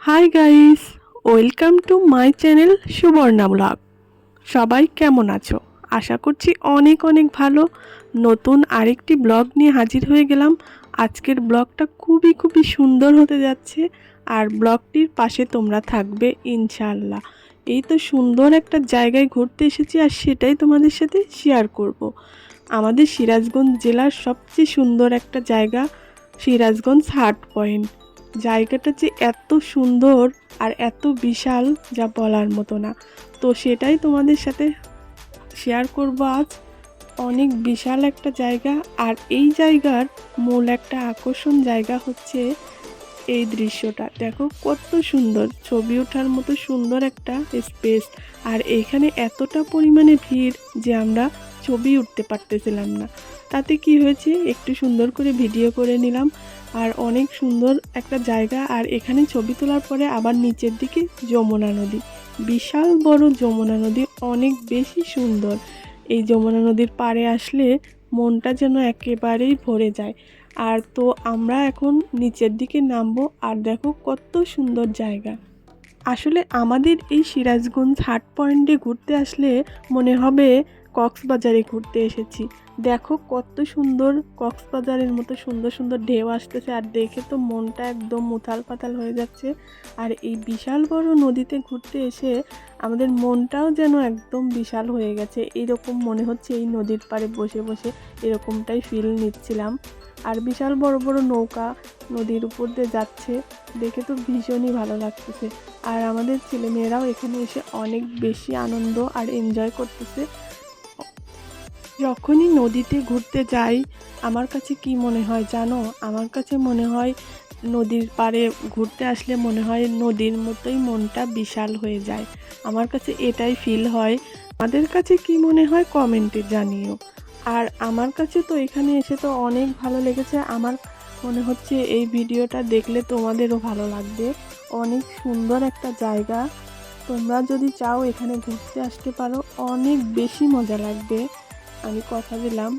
High guys, welcome to my channel Subarna blog. সবাই কেমন আছো? আশা করছি অনেক অনেক ভালো। নতুন আরেকটি ব্লগ নিয়ে হাজির হয়ে গেলাম। আজকের ব্লগটা খুবই খুবই সুন্দর হতে যাচ্ছে, আর ব্লগটির পাশে তোমরা থাকবে ইনশাআল্লাহ। এই তো সুন্দর একটা জায়গায় ঘুরতে এসেছি, আর সেটাই তোমাদের সাথে শেয়ার করব। আমাদের সিরাজগঞ্জ জেলার সবচেয়ে সুন্দর একটা জায়গা সিরাজগঞ্জ হাট পয়েন্ট। জায়গাটা যে এত সুন্দর আর এত বিশাল, যা বলার মতো না। তো সেটাই তোমাদের সাথে শেয়ার করব আজ। অনেক বিশাল একটা জায়গা, আর এই জায়গার মূল একটা আকর্ষণ জায়গা হচ্ছে এই দৃশ্যটা। দেখো কত সুন্দর, ছবি ওঠার মতো সুন্দর একটা স্পেস। আর এখানে এতটা পরিমাণে ভিড় যে আমরা ছবি উঠতে পারতেছিলাম না। তাতে কি হয়েছে, একটু সুন্দর করে ভিডিও করে নিলাম। আর অনেক সুন্দর একটা জায়গা। আর এখানে ছবি তোলার পরে আবার নিচের দিকে যমুনা নদী, বিশাল বড় যমুনা নদী, অনেক বেশি সুন্দর। এই যমুনা নদীর পাড়ে আসলে মনটা যেন একেবারেই ভরে যায়। আর তো আমরা এখন নিচের দিকে নামবো, আর দেখো কত সুন্দর জায়গা। আসলে আমাদের এই সিরাজগঞ্জ হাট পয়েন্টে ঘুরতে আসলে মনে হবে কক্সবাজারে ঘুরতে এসেছি। দেখো কত সুন্দর, কক্সবাজারের মতো সুন্দর সুন্দর ঢেউ আসতেছে, আর দেখে তো মনটা একদম উথাল পাতাল হয়ে যাচ্ছে। আর এই বিশাল বড় নদীতে ঘুরতে এসে আমাদের মনটাও যেন একদম বিশাল হয়ে গেছে, এরকম মনে হচ্ছে এই নদীর পাড়ে বসে বসে এরকমটাই ফিল নিচ্ছিলাম। আর বিশাল বড় বড় নৌকা নদীর উপর দিয়ে যাচ্ছে, দেখে তো ভীষণই ভালো লাগতেছে। আর আমাদের ছেলেমেয়েরাও এখানে এসে অনেক বেশি আনন্দ আর এনজয় করতেছে। যখনই নদীতে ঘুরতে যাই আমার কাছে কি মনে হয় জানো, আমার কাছে মনে হয় নদীর পাড়ে ঘুরতে আসলে মনে হয় নদীর মতোই মনটা বিশাল হয়ে যায়। আমার কাছে এটাই ফিল হয়। আমাদের কাছে কি মনে হয় কমেন্টে জানিও। আর আমার কাছে তো এখানে এসে তো অনেক ভালো লেগেছে। আমার মনে হচ্ছে এই ভিডিওটা দেখলে তোমাদেরও ভালো লাগবে। অনেক সুন্দর একটা জায়গা। তোমরা যদি চাও এখানে ঘুরতে আসতে পারো, অনেক বেশি মজা লাগবে, আমি কথা দিলাম।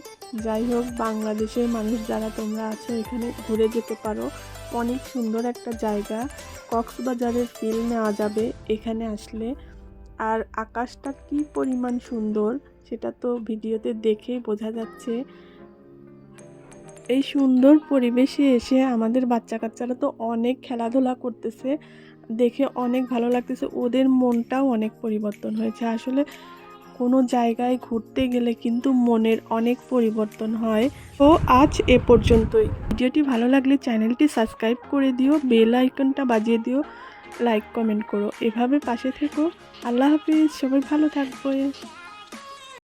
যাই হোক, বাংলাদেশের মানুষ যারা তোমরা আছো এখানে ঘুরে যেতে পারো। অনেক সুন্দর একটা জায়গা, কক্সবাজারের ফিল নেওয়া যাবে এখানে আসলে। আর আকাশটা কি পরিমাণ সুন্দর সেটা তো ভিডিওতে দেখেই বোঝা যাচ্ছে। এই সুন্দর পরিবেশে এসে আমাদের বাচ্চা কাচ্চারা তো অনেক খেলাধুলা করতেছে, দেখে অনেক ভালো লাগতেছে। ওদের মনটাও অনেক পরিবর্তন হয়েছে। আসলে কোনো জায়গায় ঘুরতে গেলে কিন্তু মনের অনেক পরিবর্তন হয়। তো আজ এ পর্যন্তই। ভিডিওটি ভালো লাগলে চ্যানেলটি সাবস্ক্রাইব করে দিও, বেল আইকনটা বাজিয়ে দিও, লাইক কমেন্ট করো, এভাবে পাশে থেকো। আল্লাহ হাফিজ, সবাই ভালো থাকবে।